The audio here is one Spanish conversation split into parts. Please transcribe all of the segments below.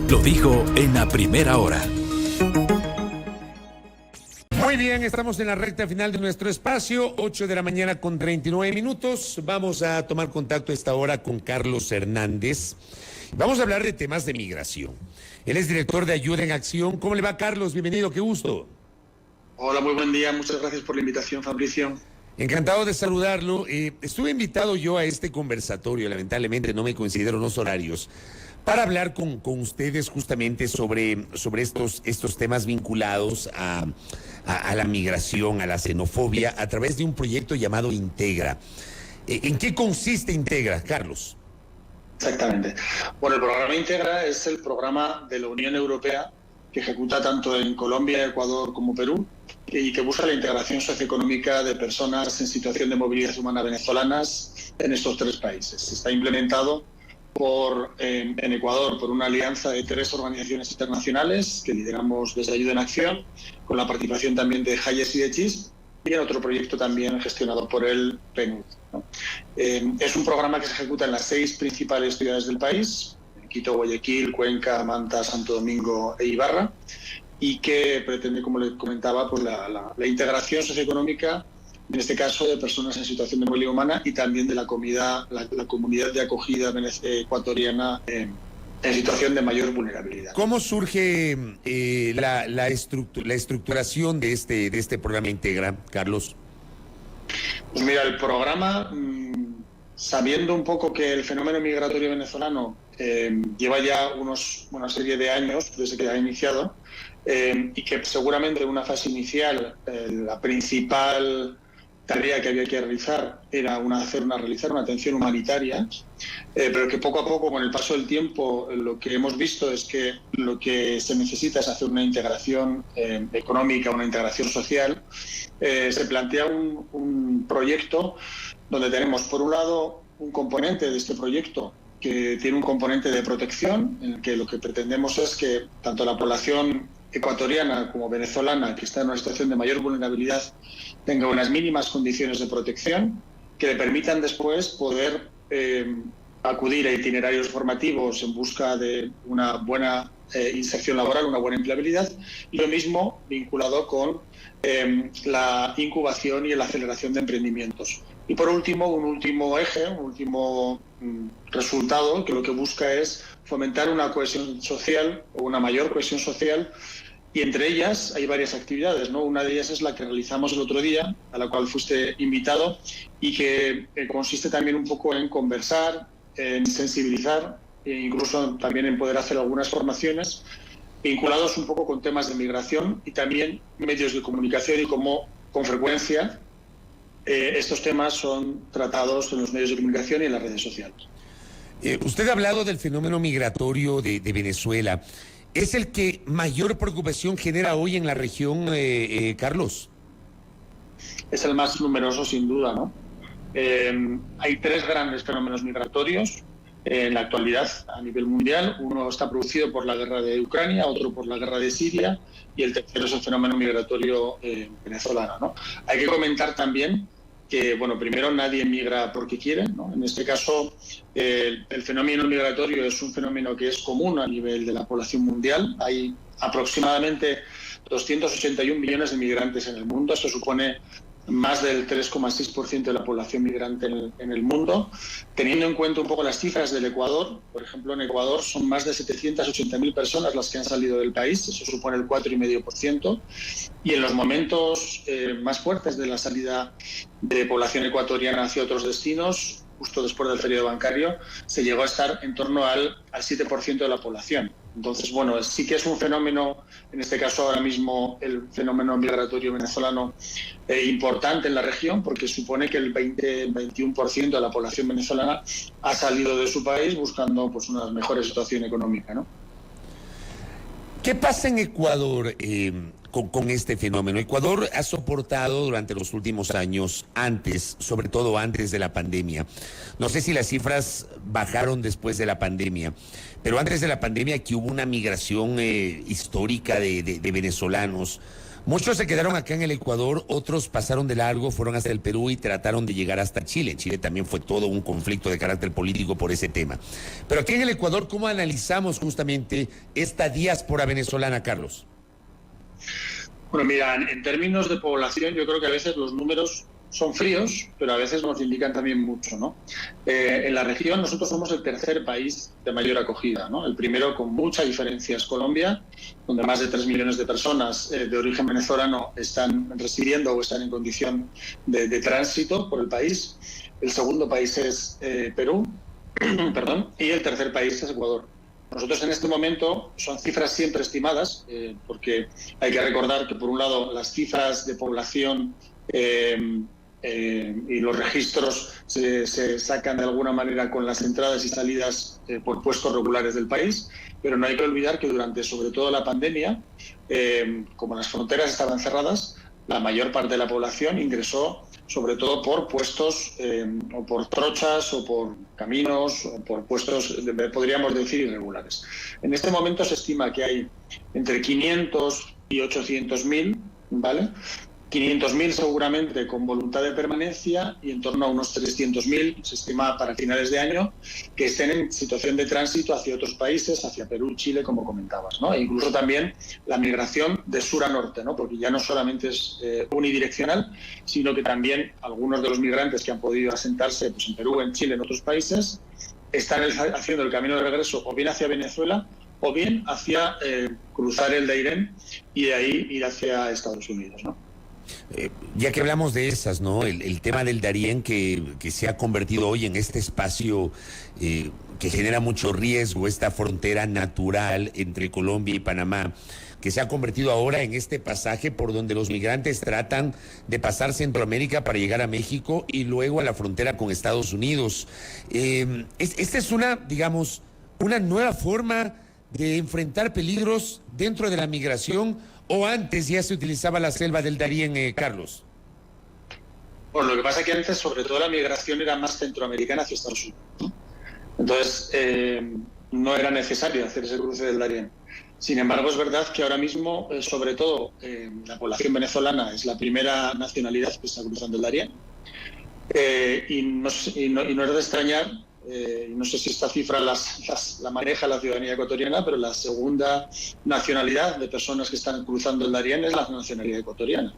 lo dijo en la primera hora. Muy bien, estamos en la recta final de nuestro espacio, 8 de la mañana con 39 minutos. Vamos a tomar contacto a esta hora con Carlos Hernández. Vamos a hablar de temas de migración. Él es director de Ayuda en Acción. ¿Cómo le va, Carlos? Bienvenido, qué gusto. Hola, muy buen día. Muchas gracias por la invitación, Fabricio. Encantado de saludarlo. Estuve invitado yo a este conversatorio, lamentablemente no me coincidieron los horarios, para hablar con ustedes justamente sobre estos temas vinculados a la migración, a la xenofobia, a través de un proyecto llamado Integra. ¿En qué consiste Integra, Carlos? Exactamente. Bueno, el programa Integra es el programa de la Unión Europea que ejecuta tanto en Colombia, Ecuador como Perú y que busca la integración socioeconómica de personas en situación de movilidad humana venezolanas en estos tres países. Está implementado en Ecuador por una alianza de 3 organizaciones internacionales que lideramos desde Ayuda en Acción, con la participación también de Hayes y de CHIS, y en otro proyecto también gestionado por el PNUD, ¿no? Es un programa que se ejecuta en las 6 principales ciudades del país, Quito, Guayaquil, Cuenca, Manta, Santo Domingo e Ibarra, y que pretende, como le comentaba, pues la integración socioeconómica, en este caso de personas en situación de movilidad humana y también de la comunidad de acogida ecuatoriana en situación de mayor vulnerabilidad. ¿Cómo surge la estructuración de este programa Integra, Carlos? Pues mira, el programa, sabiendo un poco que el fenómeno migratorio venezolano lleva ya una serie de años desde que ha iniciado, y que seguramente en una fase inicial la principal tarea que había que realizar era realizar una atención humanitaria, pero que poco a poco, con el paso del tiempo, lo que hemos visto es que lo que se necesita es hacer una integración económica, una integración social. Se plantea un proyecto donde tenemos, por un lado, un componente de este proyecto que tiene un componente de protección, en el que lo que pretendemos es que tanto la población ecuatoriana como venezolana, que está en una situación de mayor vulnerabilidad, tenga unas mínimas condiciones de protección que le permitan después poder acudir a itinerarios formativos en busca de una buena inserción laboral, una buena empleabilidad, y lo mismo vinculado con la incubación y la aceleración de emprendimientos. Y por último, un último eje, un último resultado que lo que busca es fomentar una cohesión social o una mayor cohesión social, y entre ellas hay varias actividades, ¿no? Una de ellas es la que realizamos el otro día, a la cual fuiste invitado, y que consiste también un poco en conversar, en sensibilizar e incluso también en poder hacer algunas formaciones vinculados un poco con temas de migración y también medios de comunicación y cómo con frecuencia estos temas son tratados en los medios de comunicación y en las redes sociales. Usted ha hablado del fenómeno migratorio de Venezuela. ¿Es el que mayor preocupación genera hoy en la región, Carlos? Es el más numeroso, sin duda, ¿no? Hay 3 grandes fenómenos migratorios en la actualidad a nivel mundial. Uno está producido por la guerra de Ucrania, otro por la guerra de Siria, y el tercero es el fenómeno migratorio venezolano, ¿no? Hay que comentar también que, bueno, primero nadie migra porque quiere, ¿no? En este caso, el fenómeno migratorio es un fenómeno que es común a nivel de la población mundial. Hay aproximadamente 281 millones de migrantes en el mundo. Esto supone más del 3,6% de la población migrante en el mundo. Teniendo en cuenta un poco las cifras del Ecuador, por ejemplo, en Ecuador son más de 780.000 personas las que han salido del país, eso supone el 4,5%, y en los momentos más fuertes de la salida de población ecuatoriana hacia otros destinos, justo después del feriado bancario, se llegó a estar en torno al 7% de la población. Entonces, bueno, sí que es un fenómeno, en este caso ahora mismo el fenómeno migratorio venezolano, importante en la región, porque supone que el 20-21% de la población venezolana ha salido de su país buscando pues una mejor situación económica, ¿no? ¿Qué pasa en Ecuador con este fenómeno? Ecuador ha soportado durante los últimos años, sobre todo antes de la pandemia. No sé si las cifras bajaron después de la pandemia, pero antes de la pandemia aquí hubo una migración histórica de venezolanos, Muchos se quedaron acá en el Ecuador, otros pasaron de largo, fueron hasta el Perú y trataron de llegar hasta Chile. En Chile también fue todo un conflicto de carácter político por ese tema. Pero aquí en el Ecuador, ¿cómo analizamos justamente esta diáspora venezolana, Carlos? Bueno, mira, en términos de población, yo creo que a veces los números son fríos, pero a veces nos indican también mucho, ¿no? En la región nosotros somos el tercer país de mayor acogida, ¿no? El primero, con mucha diferencia, es Colombia, donde más de 3 millones de personas de origen venezolano están residiendo o están en condición de tránsito por el país. El segundo país es Perú, perdón, y el tercer país es Ecuador. Nosotros en este momento son cifras siempre estimadas, porque hay que recordar que por un lado las cifras de población y los registros se sacan de alguna manera con las entradas y salidas por puestos regulares del país, pero no hay que olvidar que durante sobre todo la pandemia, como las fronteras estaban cerradas, la mayor parte de la población ingresó sobre todo por puestos o por trochas o por caminos o por puestos, podríamos decir, irregulares. En este momento se estima que hay entre 500 y 800.000, ¿vale? 500.000 seguramente con voluntad de permanencia y en torno a unos 300.000, se estima para finales de año, que estén en situación de tránsito hacia otros países, hacia Perú, Chile, como comentabas, ¿no? E incluso también la migración de sur a norte, ¿no? Porque ya no solamente es unidireccional, sino que también algunos de los migrantes que han podido asentarse pues, en Perú, en Chile, en otros países, están haciendo el camino de regreso o bien hacia Venezuela o bien hacia cruzar el Dairén y de ahí ir hacia Estados Unidos, ¿no? Ya que hablamos de esas, ¿no? El tema del Darién que se ha convertido hoy en este espacio que genera mucho riesgo, esta frontera natural entre Colombia y Panamá, que se ha convertido ahora en este pasaje por donde los migrantes tratan de pasar Centroamérica para llegar a México y luego a la frontera con Estados Unidos. Esta es una, digamos, una nueva forma de enfrentar peligros dentro de la migración. ¿O antes ya se utilizaba la selva del Darién, Carlos? Bueno, lo que pasa es que antes, sobre todo, la migración era más centroamericana hacia Estados Unidos, ¿no? Entonces, no era necesario hacer ese cruce del Darién. Sin embargo, es verdad que ahora mismo, sobre todo, la población venezolana es la primera nacionalidad que está cruzando el Darién. Y no es de extrañar, no sé si esta cifra la maneja la ciudadanía ecuatoriana, pero la segunda nacionalidad de personas que están cruzando el Darién es la nacionalidad ecuatoriana.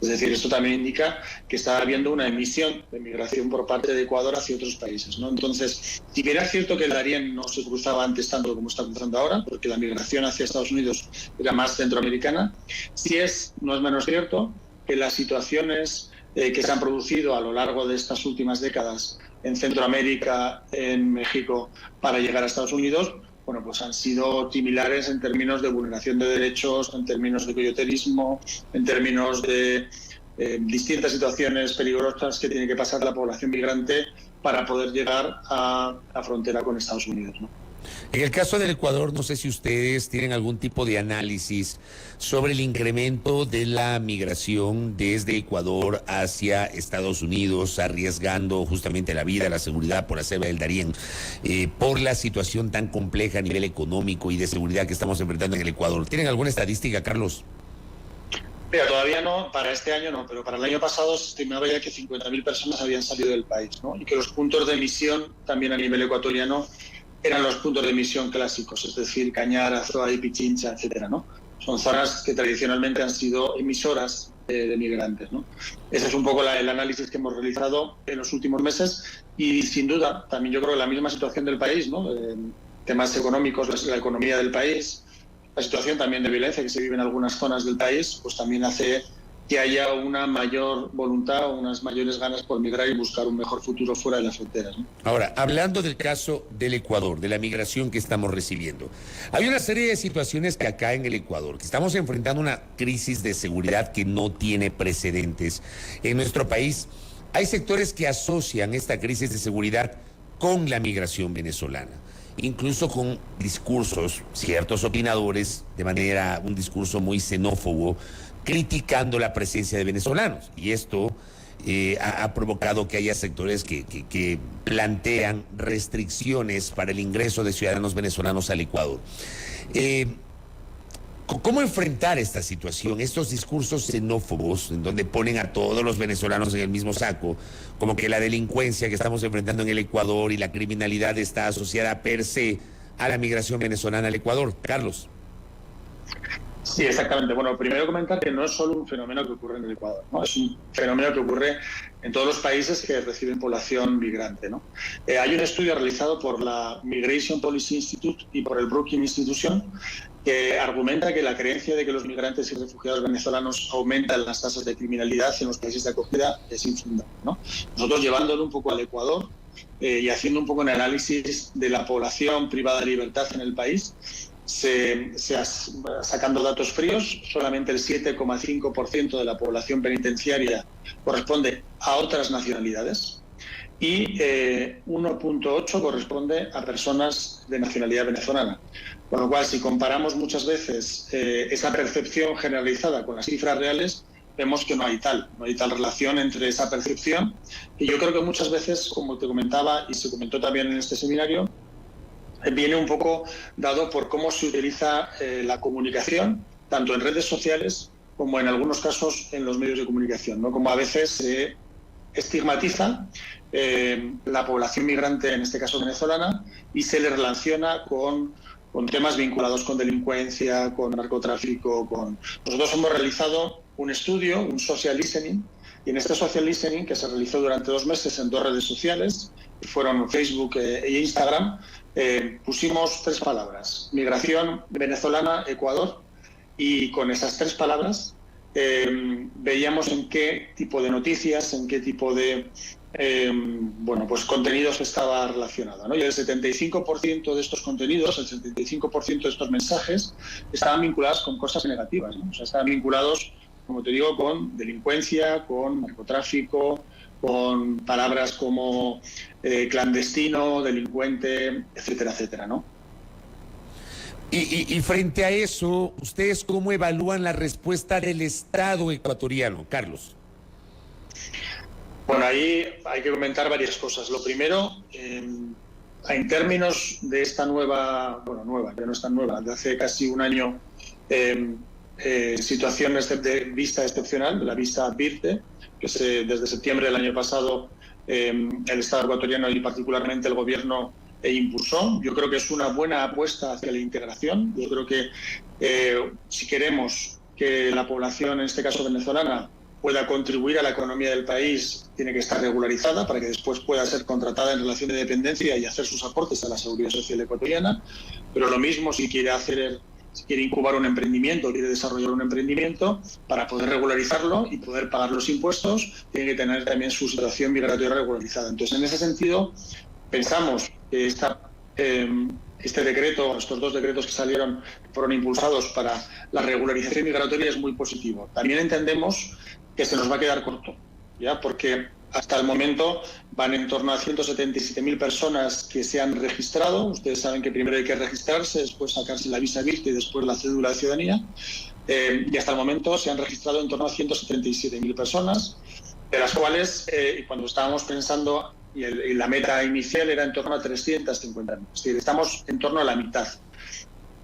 Es decir, esto también indica que está habiendo una emisión de migración por parte de Ecuador hacia otros países, ¿no? Entonces, si bien es cierto que el Darién no se cruzaba antes tanto como está cruzando ahora, porque la migración hacia Estados Unidos era más centroamericana, no es menos cierto que las situaciones que se han producido a lo largo de estas últimas décadas en Centroamérica, en México, para llegar a Estados Unidos, bueno, pues han sido similares en términos de vulneración de derechos, en términos de coyoterismo, en términos de distintas situaciones peligrosas que tiene que pasar la población migrante para poder llegar a la frontera con Estados Unidos, ¿no? En el caso del Ecuador, no sé si ustedes tienen algún tipo de análisis sobre el incremento de la migración desde Ecuador hacia Estados Unidos, arriesgando justamente la vida, la seguridad por la selva del Darién, por la situación tan compleja a nivel económico y de seguridad que estamos enfrentando en el Ecuador. ¿Tienen alguna estadística, Carlos? Mira, todavía no, para este año no, pero para el año pasado se estimaba ya que 50.000 personas habían salido del país, ¿no? Y que los puntos de emisión, también a nivel ecuatoriano, eran los puntos de emisión clásicos, es decir, Cañar, Azoa y Pichincha, etcétera, ¿no? Son zonas que tradicionalmente han sido emisoras de migrantes, ¿no? Ese es un poco el análisis que hemos realizado en los últimos meses y, sin duda, también yo creo que la misma situación del país, ¿no? Temas económicos, la economía del país, la situación también de violencia que se vive en algunas zonas del país, pues también hace que haya una mayor voluntad o unas mayores ganas por migrar y buscar un mejor futuro fuera de las fronteras, ¿no? Ahora, hablando del caso del Ecuador, de la migración que estamos recibiendo, hay una serie de situaciones que acá en el Ecuador, que estamos enfrentando una crisis de seguridad que no tiene precedentes en nuestro país. Hay sectores que asocian esta crisis de seguridad con la migración venezolana, incluso con discursos, ciertos opinadores, un discurso muy xenófobo, criticando la presencia de venezolanos. Y esto ha provocado que haya sectores que plantean restricciones para el ingreso de ciudadanos venezolanos al Ecuador. ¿Cómo enfrentar esta situación, estos discursos xenófobos, en donde ponen a todos los venezolanos en el mismo saco, como que la delincuencia que estamos enfrentando en el Ecuador y la criminalidad está asociada per se a la migración venezolana al Ecuador? Carlos. Sí, exactamente. Bueno, primero comentar que no es solo un fenómeno que ocurre en el Ecuador, ¿no? Es un fenómeno que ocurre en todos los países que reciben población migrante, ¿no? Hay un estudio realizado por la Migration Policy Institute y por el Brookings Institution que argumenta que la creencia de que los migrantes y refugiados venezolanos aumentan las tasas de criminalidad en los países de acogida es infundada, ¿no? Nosotros llevándolo un poco al Ecuador y haciendo un poco un análisis de la población privada de libertad en el país, sacando datos fríos, solamente el 7,5% de la población penitenciaria corresponde a otras nacionalidades y 1,8% corresponde a personas de nacionalidad venezolana. Con lo cual, si comparamos muchas veces esa percepción generalizada con las cifras reales, vemos que no hay tal relación entre esa percepción. Y yo creo que muchas veces, como te comentaba y se comentó también en este seminario, viene un poco dado por cómo se utiliza la comunicación, tanto en redes sociales como en algunos casos en los medios de comunicación, ¿no? Como a veces se estigmatiza la población migrante, en este caso venezolana, y se le relaciona con temas vinculados con delincuencia, con narcotráfico. Nosotros hemos realizado un estudio, un social listening, y en este social listening, que se realizó durante 2 meses en 2 redes sociales, que fueron Facebook e Instagram, pusimos 3 palabras: migración venezolana, Ecuador, y con esas 3 palabras veíamos en qué tipo de noticias, en qué tipo de contenidos estaba relacionado, ¿no? Y el 75% de estos contenidos, el 75% de estos mensajes estaban vinculados con cosas negativas, ¿no? O sea, estaban vinculados, como te digo, con delincuencia, con narcotráfico, con palabras como clandestino, delincuente, etcétera, etcétera, ¿no? Y frente a eso, ¿ustedes cómo evalúan la respuesta del Estado ecuatoriano, Carlos? Bueno, ahí hay que comentar varias cosas. Lo primero, en términos de esta nueva, que no es tan nueva, de hace casi un año, situación de visa excepcional, la visa VIRTE, que desde septiembre del año pasado el Estado ecuatoriano y particularmente el Gobierno impulsó. Yo creo que es una buena apuesta hacia la integración. Yo creo que si queremos que la población, en este caso venezolana, pueda contribuir a la economía del país, tiene que estar regularizada para que después pueda ser contratada en relación de dependencia y hacer sus aportes a la seguridad social ecuatoriana. Pero lo mismo si quiere incubar un emprendimiento, quiere desarrollar un emprendimiento, para poder regularizarlo y poder pagar los impuestos, tiene que tener también su situación migratoria regularizada. Entonces, en ese sentido, pensamos que este decreto, estos 2 decretos que salieron, fueron impulsados para la regularización migratoria, es muy positivo. También entendemos que se nos va a quedar corto, ¿ya? Porque hasta el momento van en torno a 177.000 personas que se han registrado. Ustedes saben que primero hay que registrarse, después sacarse la visa VIRTE y después la cédula de ciudadanía. Y hasta el momento se han registrado en torno a 177.000 personas, de las cuales, cuando estábamos pensando, y la meta inicial era en torno a 350.000. Es decir, estamos en torno a la mitad.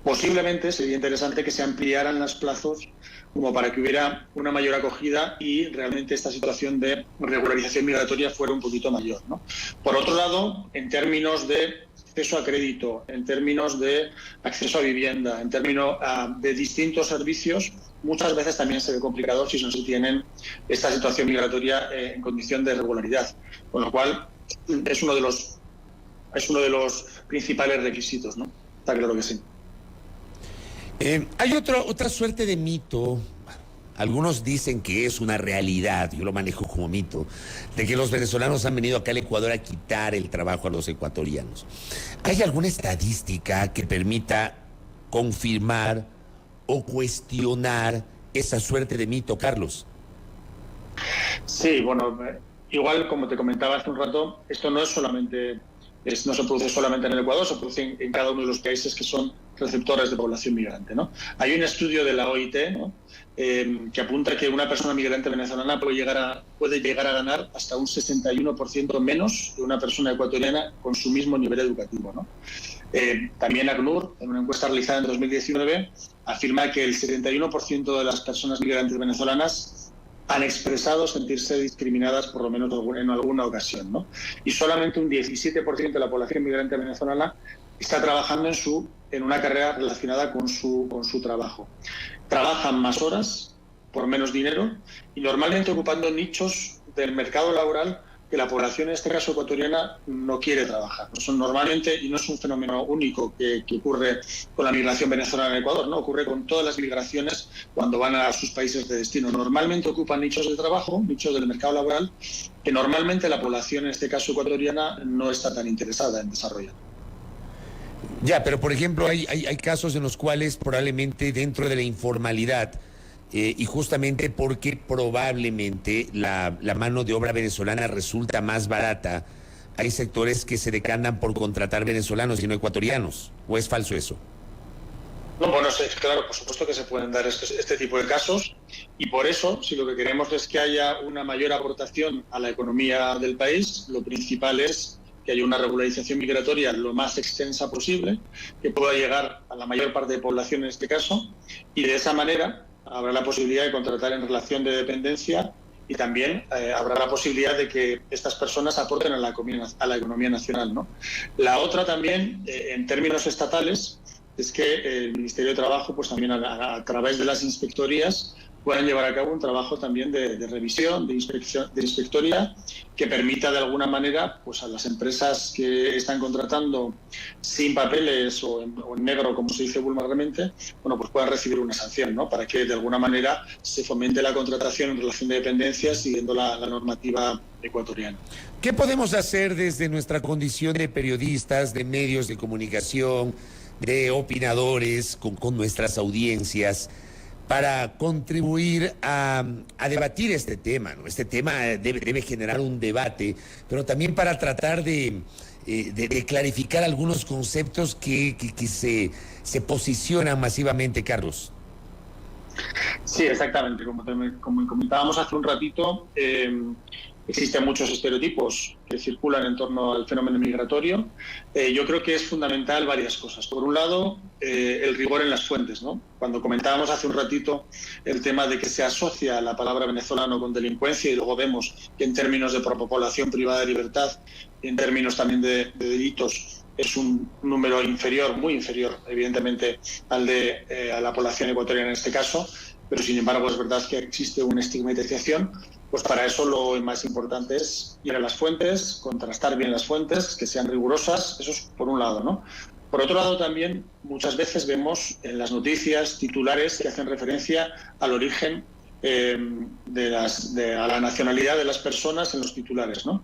Posiblemente sería interesante que se ampliaran los plazos como para que hubiera una mayor acogida y realmente esta situación de regularización migratoria fuera un poquito mayor, ¿no? Por otro lado, en términos de acceso a crédito, en términos de acceso a vivienda, en términos de distintos servicios, muchas veces también se ve complicado si no se tienen esta situación migratoria en condición de regularidad. Con lo cual, es uno de los principales requisitos, ¿no? Está claro que sí. Hay otra suerte de mito. Algunos dicen que es una realidad, yo lo manejo como mito, de que los venezolanos han venido acá al Ecuador a quitar el trabajo a los ecuatorianos. ¿Hay alguna estadística que permita confirmar o cuestionar esa suerte de mito, Carlos? Sí, bueno, igual como te comentaba hace un rato, esto no es solamente no se produce solamente en el Ecuador, se produce en cada uno de los países que son receptores de población migrante, ¿no? Hay un estudio de la OIT, ¿no?, que apunta que una persona migrante venezolana puede llegar a ganar hasta un 61% menos que una persona ecuatoriana con su mismo nivel educativo, ¿no? También ACNUR, en una encuesta realizada en 2019, afirma que el 71% de las personas migrantes venezolanas han expresado sentirse discriminadas por lo menos en alguna ocasión, ¿no? Y solamente un 17% de la población migrante venezolana está trabajando en una carrera relacionada con su trabajo. Trabajan más horas por menos dinero y normalmente ocupando nichos del mercado laboral que la población, en este caso ecuatoriana, no quiere trabajar. Son normalmente, y no es un fenómeno único que ocurre con la migración venezolana en Ecuador, ¿no? Ocurre con todas las migraciones cuando van a sus países de destino. Normalmente ocupan nichos de trabajo, nichos del mercado laboral, que normalmente la población, en este caso ecuatoriana, no está tan interesada en desarrollar. Ya, pero por ejemplo hay casos en los cuales probablemente dentro de la informalidad, y justamente porque probablemente la mano de obra venezolana resulta más barata, hay sectores que se decantan por contratar venezolanos y no ecuatorianos. ¿O es falso eso? No, bueno, claro, por supuesto que se pueden dar este tipo de casos, y por eso, si lo que queremos es que haya una mayor aportación a la economía del país, lo principal es que haya una regularización migratoria lo más extensa posible, que pueda llegar a la mayor parte de población en este caso, y de esa manera habrá la posibilidad de contratar en relación de dependencia, y también habrá la posibilidad de que estas personas aporten a la economía nacional, ¿no? La otra también, en términos estatales, es que el Ministerio de Trabajo, pues también a través de las inspectorías, puedan llevar a cabo un trabajo también de revisión, de inspectoría, que permita de alguna manera, pues a las empresas que están contratando sin papeles o en negro, como se dice vulgarmente, bueno, pues puedan recibir una sanción, ¿no? Para que de alguna manera se fomente la contratación en relación de dependencia siguiendo la normativa ecuatoriana. ¿Qué podemos hacer desde nuestra condición de periodistas, de medios de comunicación, de opinadores, con nuestras audiencias, para contribuir a debatir este tema, ¿no? Este tema debe generar un debate, pero también para tratar de clarificar algunos conceptos que se posicionan masivamente, Carlos. Sí, exactamente. Como comentábamos hace un ratito, existen muchos estereotipos que circulan en torno al fenómeno migratorio. Yo creo que es fundamental varias cosas. Por un lado, el rigor en las fuentes, ¿no? Cuando comentábamos hace un ratito el tema de que se asocia la palabra venezolano con delincuencia, y luego vemos que en términos de población privada de libertad, y en términos también de delitos, es un número inferior, muy inferior, evidentemente, al de a la población ecuatoriana en este caso, pero sin embargo es verdad que existe una estigmatización. Pues para eso lo más importante es ir a las fuentes, contrastar bien las fuentes, que sean rigurosas, eso es por un lado, ¿no? Por otro lado también muchas veces vemos en las noticias titulares que hacen referencia al origen a la nacionalidad de las personas en los titulares, ¿no?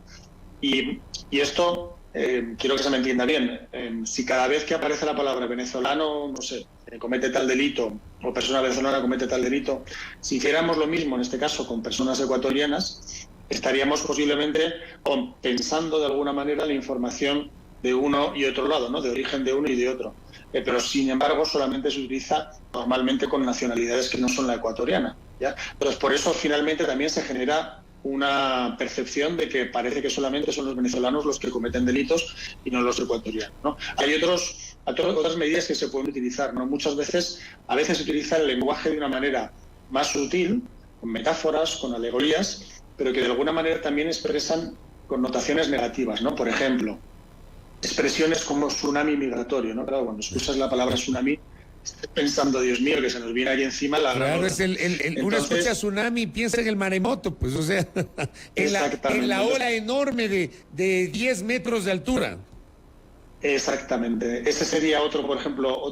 Y esto, quiero que se me entienda bien, si cada vez que aparece la palabra venezolano, no sé, comete tal delito, o persona venezolana comete tal delito, si hiciéramos lo mismo en este caso con personas ecuatorianas, estaríamos posiblemente compensando de alguna manera la información de uno y otro lado, ¿no? De origen de uno y de otro. Pero sin embargo solamente se utiliza normalmente con nacionalidades que no son la ecuatoriana, ¿ya? Pero por eso finalmente también se genera una percepción de que parece que solamente son los venezolanos los que cometen delitos y no los ecuatorianos, ¿no? Hay otras medidas que se pueden utilizar, ¿no? A veces se utiliza el lenguaje de una manera más sutil, con metáforas, con alegorías, pero que de alguna manera también expresan connotaciones negativas, ¿no? Por ejemplo, expresiones como tsunami migratorio, ¿no? Claro, cuando escuchas la palabra tsunami, estás pensando, Dios mío, que se nos viene aquí encima la gran... Claro, es uno escucha tsunami y piensa en el maremoto, pues, o sea, en la ola enorme de 10 metros de altura. Exactamente. Ese sería otro, por ejemplo,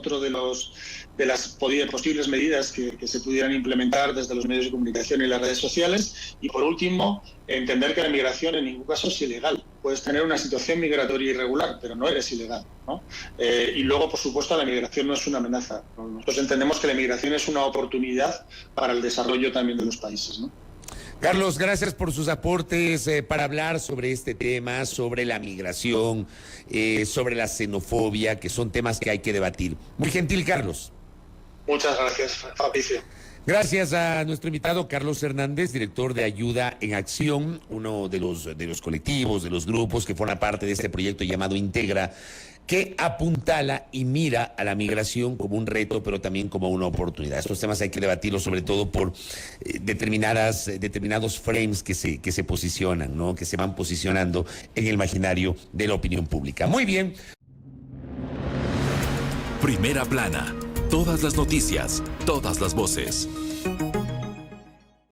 de las posibles medidas que se pudieran implementar desde los medios de comunicación y las redes sociales. Y por último, entender que la migración en ningún caso es ilegal. Puedes tener una situación migratoria irregular, pero no eres ilegal, ¿no? Y luego, por supuesto, la migración no es una amenaza. Nosotros entendemos que la migración es una oportunidad para el desarrollo también de los países, ¿no? Carlos, gracias por sus aportes para hablar sobre este tema, sobre la migración, sobre la xenofobia, que son temas que hay que debatir. Muy gentil, Carlos. Muchas gracias, Fabricio. Gracias a nuestro invitado Carlos Hernández, director de Ayuda en Acción, uno de los colectivos, de los grupos que forman parte de este proyecto llamado Integra, que apuntala y mira a la migración como un reto, pero también como una oportunidad. Estos temas hay que debatirlos sobre todo por determinados frames que se posicionan, ¿no? Que se van posicionando en el imaginario de la opinión pública. Muy bien. Primera plana. Todas las noticias, todas las voces.